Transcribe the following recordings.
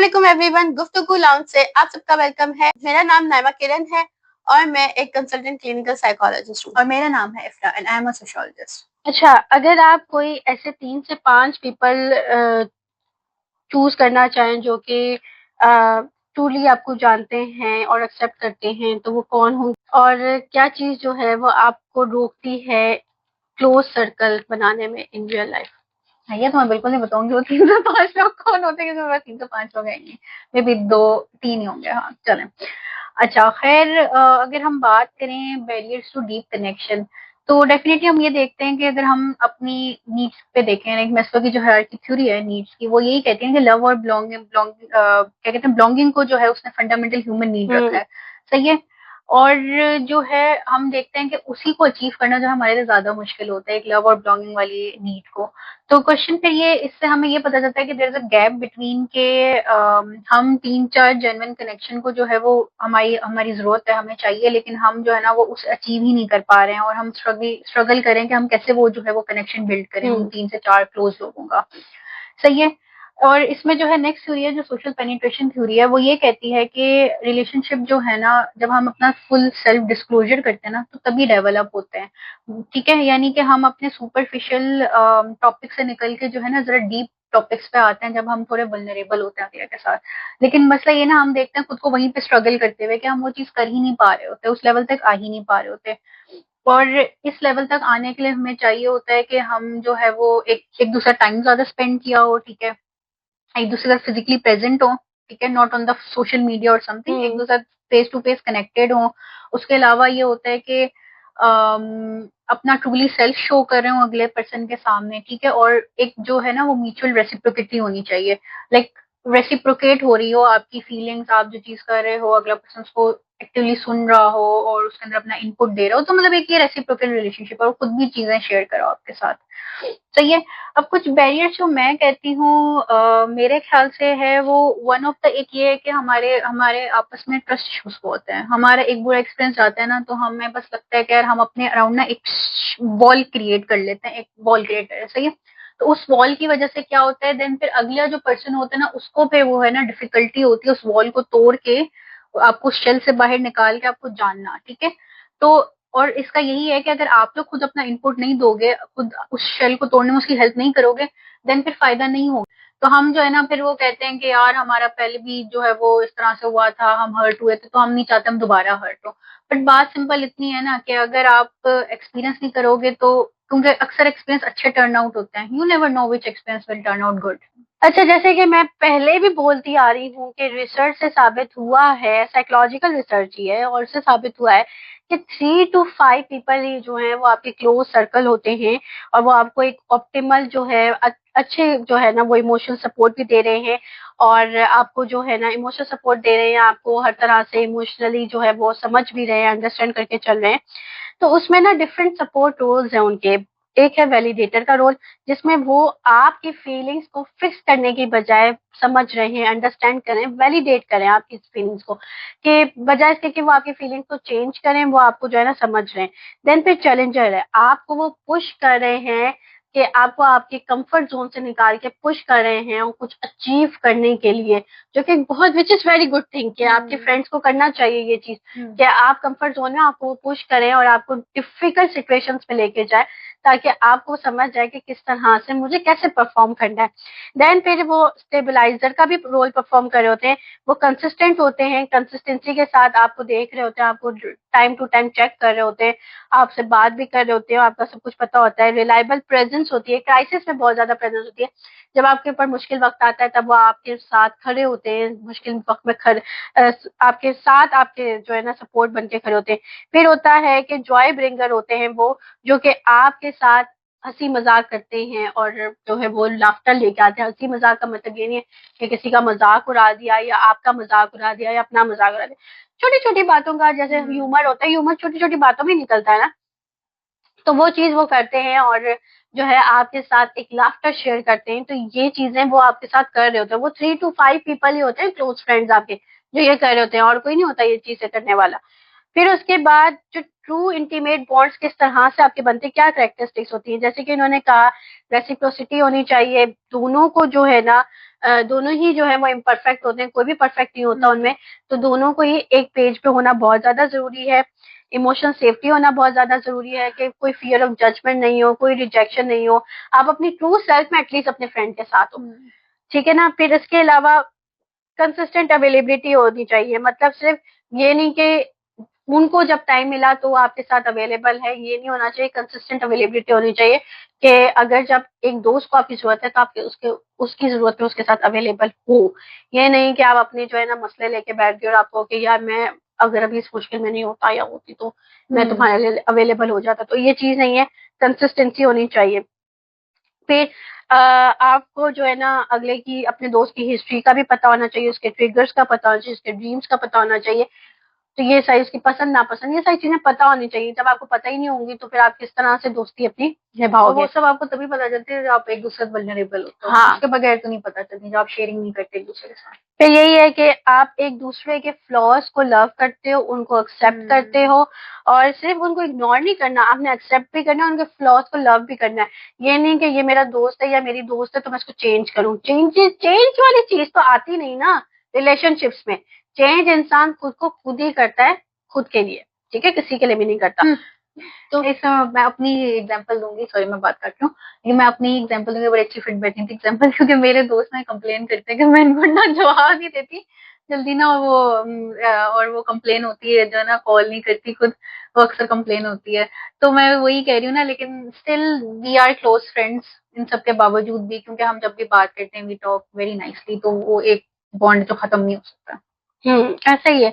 अस्सलाम एवरीवन, गुफ्तगू लाउंज से आप सबका वेलकम है। मेरा नाम नाइमा किरण है और मैं एक कंसल्टेंट क्लिनिकल साइकोलॉजिस्ट हूँ। और मेरा नाम है इफ्रा and I am a sociologist. अच्छा, अगर आप कोई ऐसे 3 से 5 पीपल चूज करना चाहें जो कि ट्रूली आपको जानते हैं और एक्सेप्ट करते हैं, तो वो कौन हो और क्या चीज जो है वो आपको रोकती है क्लोज सर्कल बनाने में इन रियल लाइफ? ये तो मैं बिल्कुल नहीं बताऊंगी वो 3 से 5 लोग कौन होते हैं, क्योंकि 3 से 5 लोग आएंगे, मे बी 2-3 ही होंगे। हाँ चलें। अच्छा खैर, अगर हम बात करें बैरियर्स टू डीप कनेक्शन, तो डेफिनेटली हम ये देखते हैं कि अगर हम अपनी नीड्स पे देखें, लाइक मेस्लो की जो हायरार्की थ्योरी है नीड्स की, वो यही कहती है कि लव और बिलोंगिंग क्या कहते हैं, बिलोंगिंग को जो है उसने फंडामेंटल ह्यूमन नीड रखा है। सही है। और जो है हम देखते हैं कि उसी को अचीव करना जो हमारे लिए ज्यादा मुश्किल होता है, एक लव और बिलोंगिंग वाली नीड को। तो क्वेश्चन फिर ये, इससे हमें ये पता चलता है कि there is a gap between के हम 3-4 जेन्युइन कनेक्शन को जो है वो हमारी हमारी जरूरत है, हमें चाहिए, लेकिन हम जो है ना वो उस अचीव ही नहीं कर पा रहे हैं, और हम स्ट्रगल करें कि हम कैसे वो जो है वो कनेक्शन बिल्ड करें उन 3 से 4 क्लोज लोगों का। सही है। और इसमें जो है नेक्स्ट थ्योरी है जो सोशल पेनिट्रेशन थ्योरी है, वो ये कहती है कि रिलेशनशिप जो है ना, जब हम अपना फुल सेल्फ डिस्क्लोजर करते हैं ना, तो तभी डेवलप होते हैं। ठीक है, यानी कि हम अपने सुपरफिशियल टॉपिक से निकल के जो है ना जरा डीप टॉपिक्स पे आते हैं, जब हम थोड़े वल्नरेबल होते हैं अगले के साथ। लेकिन मसला ये ना, हम देखते हैं खुद को वहीं पे स्ट्रगल करते हुए कि हम वो चीज कर ही नहीं पा रहे होते, उस लेवल तक आ ही नहीं पा रहे होते। और इस लेवल तक आने के लिए हमें चाहिए होता है कि हम जो है वो एक दूसरा टाइम ज्यादा स्पेंड किया हो, ठीक है, एक दूसरे के साथ फिजिकली प्रेजेंट हो, ठीक है, not on the social media और समथिंग, एक दूसरे साथ फेस टू फेस कनेक्टेड हो। उसके अलावा ये होता है कि अपना ट्रूली सेल्फ शो कर रहे हो अगले पर्सन के सामने, ठीक है, और एक जो है ना वो म्यूचुअल रेसिप्रोकिटी होनी चाहिए, लाइक रेसिप्रोकेट हो रही हो आपकी फीलिंग्स, आप जो चीज कर रहे हो अगला पर्सन उसको एक्टिवली सुन रहा हो और उसके अंदर अपना इनपुट दे रहा हो, तो मतलब एक ये रेसिप्रोकल रिलेशनशिप है, और खुद भी चीजें शेयर करो आपके साथ। सही है। अब कुछ बैरियर्स जो मैं कहती हूँ मेरे ख्याल से है वो, वन ऑफ द एक ये है कि हमारे हमारे आपस में ट्रस्ट इश्यूज होते हैं। हमारा एक बुरा एक्सपीरियंस आता है ना, तो हमें बस लगता है कि यार हम अपने अराउंड ना एक वॉल क्रिएट कर लेते हैं, एक वॉल क्रिएट कर, सही है। तो उस वॉल की वजह से क्या होता है, देन फिर अगला जो पर्सन होता है ना, उसको फिर वो है ना डिफिकल्टी होती है उस वॉल को तोड़ के आपको शेल से बाहर निकाल के आपको जानना, ठीक है। तो और इसका यही है कि अगर आप लोग खुद अपना इनपुट नहीं दोगे, खुद उस शेल को तोड़ने में उसकी हेल्प नहीं करोगे, देन फिर फायदा नहीं होगा। तो हम जो है ना फिर वो कहते हैं कि यार हमारा पहले भी जो है वो इस तरह से हुआ था, हम हर्ट हुए थे, तो हम नहीं चाहते हम दोबारा हर्ट हो। बट बात सिंपल इतनी है ना कि अगर आप एक्सपीरियंस नहीं करोगे तो, क्योंकि अक्सर एक्सपीरियंस अच्छे टर्न आउट होते हैं, you never know which experience will turn out good. अच्छा, जैसे कि मैं पहले भी बोलती आ रही हूँ कि रिसर्च से साबित हुआ है, साइकोलॉजिकल रिसर्च ही है, और उससे साबित हुआ है कि 3 to 5 पीपल ही जो हैं वो आपके क्लोज सर्कल होते हैं, और वो आपको एक ऑप्टिमल जो है अच्छे जो है ना वो इमोशनल सपोर्ट भी दे रहे हैं, और आपको जो है ना इमोशनल सपोर्ट दे रहे हैं, आपको हर तरह से इमोशनली जो है वो समझ भी रहे हैं, अंडरस्टैंड करके चल रहे हैं। तो उसमें ना डिफरेंट सपोर्ट रोल्स हैं उनके। एक है वैलिडेटर का रोल, जिसमें वो आपकी फीलिंग्स को फिक्स करने की बजाय समझ रहे हैं, अंडरस्टैंड करें, वैलिडेट करें आपकी फीलिंग्स को, कि बजाय इसके कि वो आपकी फीलिंग्स को चेंज करें, वो आपको जो है ना समझ रहे हैं। देन फिर चैलेंजर है, आपको वो पुश कर रहे हैं कि आपको आपके कंफर्ट जोन से निकाल के पुश कर रहे हैं और कुछ अचीव करने के लिए, जो कि बहुत, which is very good thing, कि आपके फ्रेंड्स को करना चाहिए ये चीज, कि आप कंफर्ट जोन में आपको पुश करें और आपको डिफिकल्ट सिचुएशंस में लेके जाए, ताकि आपको समझ जाए कि किस तरह से मुझे कैसे परफॉर्म करना है। देन फिर वो स्टेबलाइजर का भी रोल परफॉर्म कर रहे होते हैं, वो कंसिस्टेंट होते हैं, कंसिस्टेंसी के साथ आपको देख रहे होते हैं, आपको टाइम टू टाइम चेक कर रहे होते हैं, आपसे बात भी कर रहे होते हैं, आपका सब कुछ पता होता है। रिलायबल प्रेजेंस होती है, क्राइसिस में बहुत ज्यादा प्रेजेंस होती है, जब आपके ऊपर मुश्किल वक्त आता है तब वो आपके साथ खड़े होते हैं, मुश्किल वक्त में आपके साथ आपके जो है ना सपोर्ट बन के खड़े होते हैं। फिर होता है कि जॉय ब्रिंगर होते हैं वो, जो कि आपके साथ हंसी मजाक करते हैं और जो है वो लाफ्टर लेके आते हैं। हंसी मजाक का मतलब ये नहीं है कि किसी का मजाक उड़ा दिया या आपका मजाक उड़ा दिया या अपना मजाक उड़ा दिया, छोटी छोटी बातों का जैसे ह्यूमर होता है, ह्यूमर छोटी छोटी बातों में निकलता है ना, तो वो चीज वो करते हैं और जो है आपके साथ एक लाफ्टर शेयर करते हैं। तो ये चीजें वो आपके साथ कर रहे होते हैं, वो 3 to 5 पीपल ही होते हैं क्लोज फ्रेंड्स आपके, जो ये कर रहे होते हैं, और कोई नहीं होता ये चीजें करने वाला। फिर उसके बाद जो ट्रू इंटीमेट बॉन्ड्स किस तरह से आपके बनते हैं, क्या कैरेक्टरिस्टिक्स होती है, जैसे कि इन्होंने कहा रेसिप्रोसिटी होनी चाहिए, दोनों को जो है ना दोनों ही जो है वो इम्परफेक्ट होते हैं, कोई भी परफेक्ट नहीं होता उनमें। तो दोनों को ही एक पेज पे होना बहुत ज्यादा जरूरी है। इमोशनल सेफ्टी होना बहुत ज्यादा जरूरी है कि कोई फियर ऑफ जजमेंट नहीं हो, कोई रिजेक्शन नहीं हो, आप अपनी ट्रू सेल्फ में एटलीस्ट अपने फ्रेंड के साथ हो। ठीक है ना। फिर इसके अलावा कंसिस्टेंट अवेलेबिलिटी होनी चाहिए, मतलब सिर्फ ये नहीं कि उनको जब टाइम मिला तो वो आपके साथ अवेलेबल है, ये नहीं होना चाहिए। कंसिस्टेंट अवेलेबिलिटी होनी चाहिए कि अगर जब एक दोस्त को आपकी जरूरत है तो आपके उसके उसकी जरूरत में उसके साथ अवेलेबल हो। ये नहीं कि आप अपने जो है ना मसले लेके बैठ गए और आपको कि यार मैं अगर अभी इस मुश्किल में नहीं होता या होती तो मैं तुम्हारे लिए अवेलेबल हो जाता, तो ये चीज नहीं है। कंसिस्टेंसी होनी चाहिए। फिर आपको जो है ना अगले की अपने दोस्त की हिस्ट्री का भी पता होना चाहिए, उसके ट्रिगर्स का पता होना चाहिए, उसके ड्रीम्स का पता होना चाहिए। तो ये सारी उसकी पसंद नापसंद, ये सारी चीजें पता होनी चाहिए। जब आपको पता ही नहीं होंगी तो फिर आप किस तरह से दोस्ती अपनी और निभाओगे। वो सब आपको तभी पता चलती है जब आप एक दूसरे से वल्नरेबल होते हो, हाँ, उसके बगैर तो नहीं पता चलती जब आप शेयरिंग नहीं करते एक दूसरे के साथ। फिर यही है कि आप एक दूसरे के फ्लॉज को लव करते हो, उनको एक्सेप्ट करते हो, और सिर्फ उनको इग्नोर नहीं करना, आपने एक्सेप्ट भी करना है, उनके फ्लॉज को लव भी करना है। ये नहीं कि ये मेरा दोस्त है या मेरी दोस्त है तो मैं इसको चेंज करूं। चेंज चेंज वाली चीज तो आती नहीं ना रिलेशनशिप्स में। चेंज इंसान खुद को खुद ही करता है, खुद के लिए, ठीक है, किसी के लिए भी नहीं करता। तो इसमें मैं अपनी एग्जांपल दूंगी, सॉरी मैं बात करती हूँ, लेकिन मैं अपनी एग्जांपल दूंगी, बड़ी अच्छी फिट बैठनी थी एग्जांपल, क्योंकि मेरे दोस्त ना कंप्लेन करते हैं कि मैं इनको ना जवाब नहीं देती जल्दी ना, वो और वो कंप्लेन होती है जो ना कॉल नहीं करती खुद, वो अक्सर कंप्लेन होती है। तो मैं वही कह रही हूँ ना, लेकिन still we are close friends इन सब के बावजूद भी, क्योंकि हम जब भी बात करते हैं वी टॉक वेरी नाइसली, तो वो एक बॉन्ड जो खत्म नहीं हो सकता। ऐसा ही है।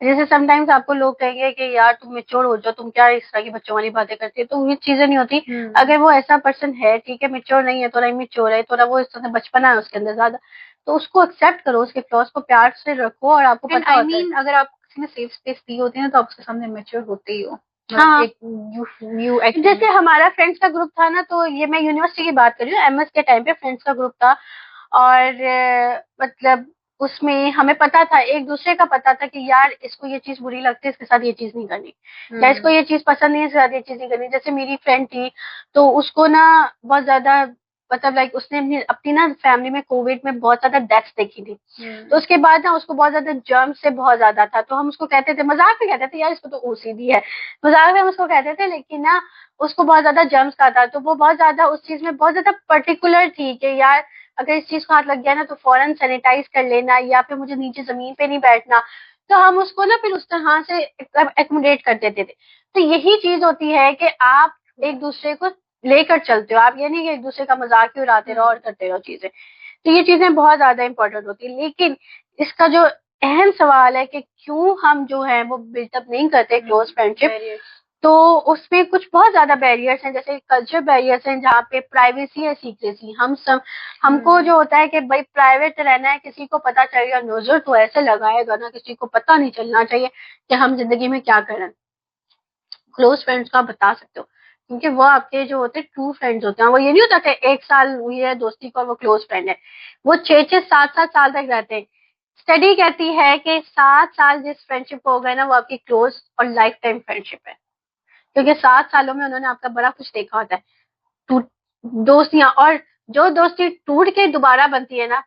जैसे समटाइम्स आपको लोग कहेंगे कि यार तुम मेच्योर हो जाओ, तुम क्या इस तरह की बच्चों वाली बातें करती है, तो ये चीजें नहीं होती। अगर वो ऐसा पर्सन है, ठीक है, मेच्योर नहीं है, थोड़ा इमेच्योर है, थोड़ा वो इस तरह से बचपना है उसके अंदर ज्यादा, तो उसको एक्सेप्ट करो, उसके फ्लॉज को प्यार से रखो, और आपको पता आई होता है। मीन अगर आप किसी ने सेफ स्पेस दी होती है ना, तो आप उसके सामने मेच्योर होते ही हो। हाँ, एक यू एक्ट जैसे हमारा फ्रेंड्स का ग्रुप था ना, तो ये मैं यूनिवर्सिटी की बात कर रही हूँ, एमएस के टाइम पे फ्रेंड्स का ग्रुप था। और मतलब उसमें हमें पता था, एक दूसरे का पता था कि यार इसको ये चीज बुरी लगती है, इसके साथ ये चीज नहीं करनी, या इसको ये चीज पसंद नहीं है, इसके साथ ये चीज नहीं करनी। जैसे मेरी फ्रेंड थी, तो उसको ना बहुत ज्यादा, मतलब लाइक उसने अपनी ना फैमिली में कोविड में बहुत ज्यादा डेथ्स देखी थी। तो उसके बाद ना उसको बहुत ज्यादा जर्म से बहुत ज्यादा था, तो हम उसको कहते थे, मजाक में कहते थे यार इसको तो ओसीडी है, मजाक में हम उसको कहते थे, लेकिन ना उसको बहुत ज्यादा जर्म्स का था। तो वो बहुत ज्यादा उस चीज में बहुत ज्यादा पर्टिकुलर थी कि यार अगर इस चीज को हाथ लग गया ना तो फौरन सैनिटाइज कर लेना, या फिर मुझे नीचे जमीन पे नहीं बैठना। तो हम उसको ना फिर उस तरह से एकोमोडेट कर देते थे। तो यही चीज होती है कि आप एक दूसरे को लेकर चलते हो, आप ये नहीं कि एक दूसरे का मजाक ही उड़ाते रहो और करते रहो चीजें। तो ये चीजें बहुत ज्यादा इंपॉर्टेंट होती है। लेकिन इसका जो अहम सवाल है कि क्यों हम जो है वो बिल्टअप नहीं करते क्लोज फ्रेंडशिप, तो उसमें कुछ बहुत ज्यादा बैरियर्स हैं, जैसे कल्चर बैरियर्स हैं, जहाँ पे प्राइवेसी है, सीक्रेसी, हम सब हमको जो होता है कि भाई प्राइवेट रहना है, किसी को पता चलेगा नजर तो ऐसे लगाएगा ना, किसी को पता नहीं चलना चाहिए कि हम जिंदगी में क्या करें। क्लोज फ्रेंड्स को आप बता सकते हो, क्योंकि वो आपके जो होते हैं ट्रू फ्रेंड्स होते हैं। वो ये नहीं होता कि एक साल हुई है दोस्ती को और वो क्लोज फ्रेंड है, वो 6-6 7-7 साल तक रहते हैं। स्टडी कहती है कि 7 साल जिस फ्रेंडशिप को हो गए ना, वो आपकी क्लोज और लाइफ टाइम फ्रेंडशिप है, क्योंकि 7 सालों में उन्होंने आपका बड़ा कुछ देखा होता है। टूट दोस्तियां, और जो दोस्ती टूट के दोबारा बनती है ना,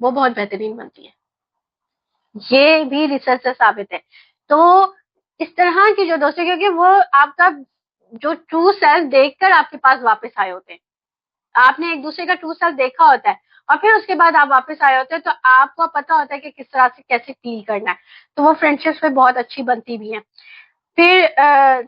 वो बहुत बेहतरीन बनती है, ये भी रिसर्च से साबित है। तो इस तरह की जो दोस्ती, क्योंकि वो आपका जो ट्रू सेल्फ देखकर आपके पास वापस आए होते हैं, आपने एक दूसरे का ट्रू सेल्फ देखा होता है, और फिर उसके बाद आप वापस आए होते हैं, तो आपको पता होता है कि किस तरह से कैसे फील करना है। तो वो फ्रेंडशिप्स में बहुत अच्छी बनती भी है। फिर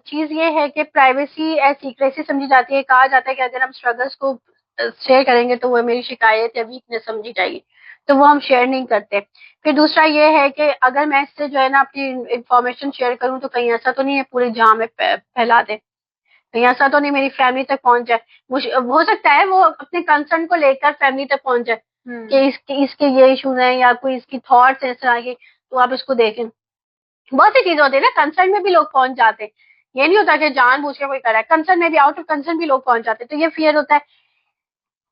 चीज ये है कि प्राइवेसी एज सीक्रेसी समझी जाती है। कहा जाता है कि अगर हम स्ट्रगल्स को शेयर करेंगे तो वो मेरी शिकायत या वीकनेस समझी जाएगी, तो वो हम शेयर नहीं करते। फिर दूसरा ये है कि अगर मैं इससे जो है ना अपनी इंफॉर्मेशन शेयर करूं तो कहीं ऐसा तो नहीं है पूरे जहां में फैला दे, कहीं ऐसा तो नहीं मेरी फैमिली तक पहुंच जाए। हो सकता है वो अपने कंसर्न को लेकर फैमिली तक पहुंच जाए कि इसके ये इशू है या कोई इसकी थॉट्स है इस तरह की, तो आप इसको देखें। बहुत सी चीजें होती है ना, कंसर्न में भी लोग पहुंच जाते हैं, ये नहीं होता कि जानबूझ के कोई कर रहा है, कंसर्न में भी, आउट ऑफ कंसर्न भी लोग पहुंच जाते हैं, तो ये फियर होता है।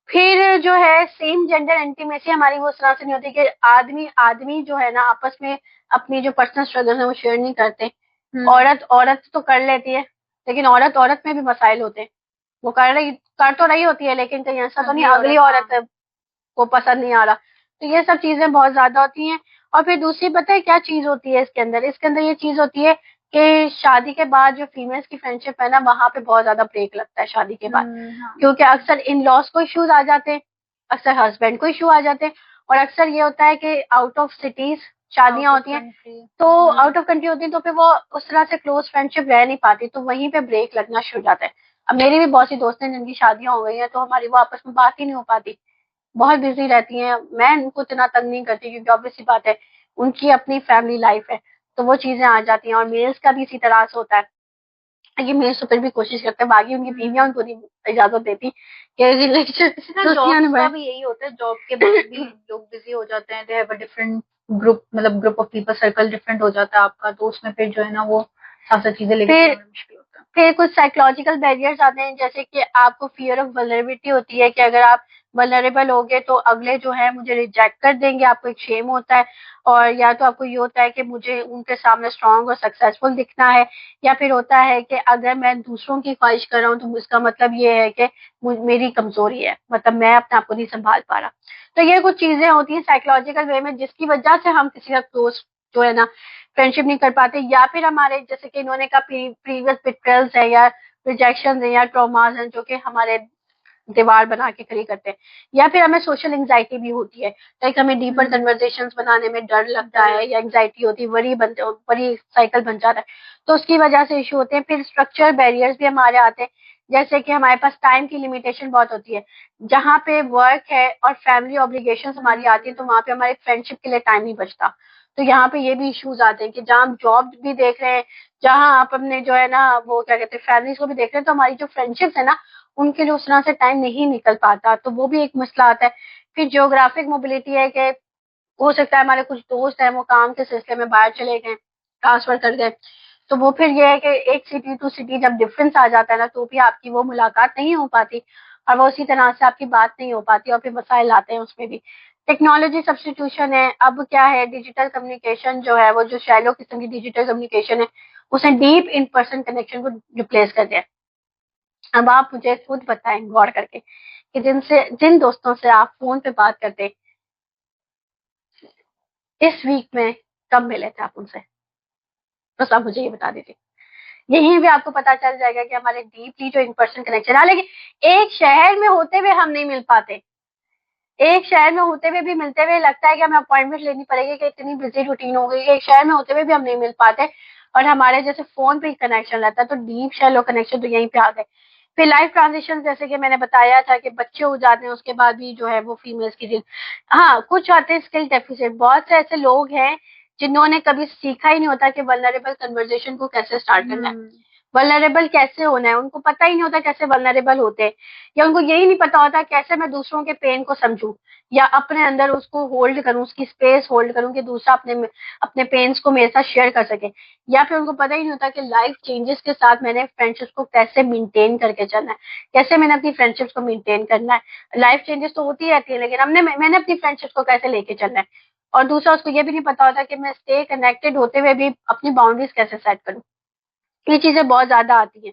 फिर जो है सेम जेंडर इंटीमेसी हमारी वो उस तरह से नहीं होती कि आदमी आदमी जो है ना आपस में अपनी जो पर्सनल स्ट्रगल है वो शेयर नहीं करते। औरत औरत तो कर लेती है, लेकिन औरत औरत में भी मसाइल होते हैं, वो कर तो रही होती है, लेकिन कहीं ऐसा तो नहीं अगली औरत को पसंद नहीं आ रहा। तो ये सब चीजें बहुत ज्यादा होती हैं। और फिर दूसरी पता है क्या चीज होती है इसके अंदर ये चीज होती है कि शादी के बाद जो फीमेल्स की फ्रेंडशिप है ना, वहां पे बहुत ज्यादा ब्रेक लगता है शादी के बाद। हाँ। क्योंकि अक्सर इन लॉज को इश्यूज आ जाते हैं, अक्सर हस्बैंड को इशू आ जाते हैं, और अक्सर ये होता है कि आउट ऑफ सिटीज शादियां आउट ऑफ होती हैं, कंट्री। तो आउट ऑफ कंट्री होती है, तो फिर वो उस तरह से क्लोज फ्रेंडशिप रह नहीं पाती, तो वहीं पे ब्रेक लगना शुरू हो जाता है। अब मेरी भी बहुत सी दोस्त हैं जिनकी शादियां हो गई हैं, तो हमारी वो आपस में बात ही नहीं हो पाती, बहुत बिजी रहती हैं। मैं उनको इतना तंग नहीं करती क्योंकि ऑब्वियस सी बात है, उनकी अपनी फैमिली लाइफ है, तो वो चीजें आ जाती हैं। और मेल्स का भी इसी तरह से होता है कि मेल्स तो फिर भी कोशिश करते हैं, बाकी उनकी बीवियां उनको नहीं इजाजत देती कि रिलेशन दोस्तियां जॉब्स का निभाए। भी यही होता है, जॉब के बाद भी लोग बिजी हो जाते हैं, they have a different group, मतलब group of people, circle different हो जाता है आपका, तो उसमें फिर जो है ना वो साथ साथ चीजें लेके फिर चलना मुश्किल होता है। फिर कुछ साइकोलॉजिकल बैरियर्स आते हैं, जैसे कि आपको फियर ऑफ वल्नरेबिलिटी होती है कि अगर आप वल्नरेबल होगे तो अगले जो है मुझे रिजेक्ट कर देंगे, आपको एक शेम होता है। और या तो आपको ये होता है कि मुझे उनके सामने स्ट्रांग और सक्सेसफुल दिखना है, या फिर होता है कि अगर मैं दूसरों की ख्वाहिश कर रहा हूँ तो इसका मतलब ये है कि मेरी कमजोरी है, मतलब मैं अपने आप को नहीं संभाल पा रहा। तो ये कुछ चीजें होती हैं साइकोलॉजिकल वे में, जिसकी वजह से हम किसी का क्लोज जो है ना फ्रेंडशिप नहीं कर पाते, या फिर हमारे जैसे कि इन्होंने कहा प्रीवियस बिट्रेल्स है या रिजेक्शन है या ट्रॉमास हैं जो कि हमारे दीवार बना के खड़ी करते हैं। या फिर हमें सोशल एंजाइटी भी होती है, लाइक हमें डीपर कन्वर्सेशंस बनाने में डर लगता है या एंजाइटी होती है, वरी साइकिल बन जाता है, तो उसकी वजह से इशू होते हैं। फिर स्ट्रक्चर बैरियर्स भी हमारे आते हैं, जैसे कि हमारे पास टाइम की लिमिटेशन बहुत होती है, जहाँ पे वर्क है और फैमिली ऑब्लिगेशन हमारी आती है, तो वहां पे हमारे फ्रेंडशिप के लिए टाइम नहीं बचता। तो यहाँ पे ये भी इश्यूज आते हैं कि जहाँ हम जॉब भी देख रहे हैं, जहाँ आप अपने जो है ना वो क्या कहते हैं फैमिलीज को भी देख रहे हैं, तो हमारी जो फ्रेंडशिप्स है ना उनके लिए उस तरह से टाइम नहीं निकल पाता, तो वो भी एक मसला आता है। फिर जियोग्राफिक मोबिलिटी है कि हो सकता है हमारे कुछ दोस्त हैं वो काम के सिलसिले में बाहर चले गए, ट्रांसफर कर गए, तो वो फिर ये है कि एक सिटी टू सिटी जब डिफरेंस आ जाता है ना, तो भी आपकी वो मुलाकात नहीं हो पाती, और वो उसी तरह से आपकी बात नहीं हो पाती, और फिर मसाइल आते हैं उसमें भी। टेक्नोलॉजी सब्सटीट्यूशन है, अब क्या है डिजिटल कम्युनिकेशन जो है वो जो शैलो किस्म की डिजिटल कम्युनिकेशन है, उसने डीप इन पर्सन कनेक्शन को रिप्लेस कर दिया। अब आप मुझे खुद बताएं गौर करके कि जिन दोस्तों से आप फोन पे बात करते इस वीक में कब मिले थे आप उनसे, बस आप मुझे ये बता दीजिए। यहीं भी आपको पता चल जाएगा कि हमारे डीपली जो इन पर्सन कनेक्शन है, लेकिन एक शहर में होते हुए हम नहीं मिल पाते, एक शहर में होते हुए भी मिलते हुए लगता है कि हमें अपॉइंटमेंट लेनी पड़ेगी कि इतनी बिजी रूटीन हो गई है, एक शहर में होते हुए भी हम नहीं मिल पाते, और हमारे जैसे फोन पे ही कनेक्शन रहता है, तो डीप शैलो कनेक्शन तो यहीं पे आ गए। फिर लाइफ ट्रांजिशन जैसे कि मैंने बताया था कि बच्चे हो जाते हैं उसके बाद भी जो है वो फीमेल्स की हाँ कुछ आते हैं स्किल डेफिसिट, बहुत से ऐसे लोग हैं जिन्होंने कभी सीखा ही नहीं होता कि वल्नरेबल कन्वर्जेशन को कैसे स्टार्ट करना है, वल्नरेबल कैसे होना है, उनको पता ही नहीं होता कैसे वल्नरेबल होते हैं, या उनको यही नहीं पता होता कैसे मैं दूसरों के पेन को समझूं या अपने अंदर उसको होल्ड करूं, उसकी स्पेस होल्ड करूं कि दूसरा अपने अपने पेन्स को मेरे साथ शेयर कर सके, या फिर उनको पता ही नहीं होता कि लाइफ चेंजेस के साथ मैंने फ्रेंडशिप को कैसे मेंटेन करके चलना है, कैसे मैंने अपनी फ्रेंडशिप को मेंटेन करना है। लाइफ चेंजेस तो होती रहती है, लेकिन मैंने अपनी फ्रेंडशिप को कैसे लेके चलना है। और दूसरा उसको ये भी नहीं पता होता कि मैं स्टे कनेक्टेड होते हुए भी अपनी बाउंड्रीज कैसे सेट करूं। ये चीजें बहुत ज्यादा आती हैं।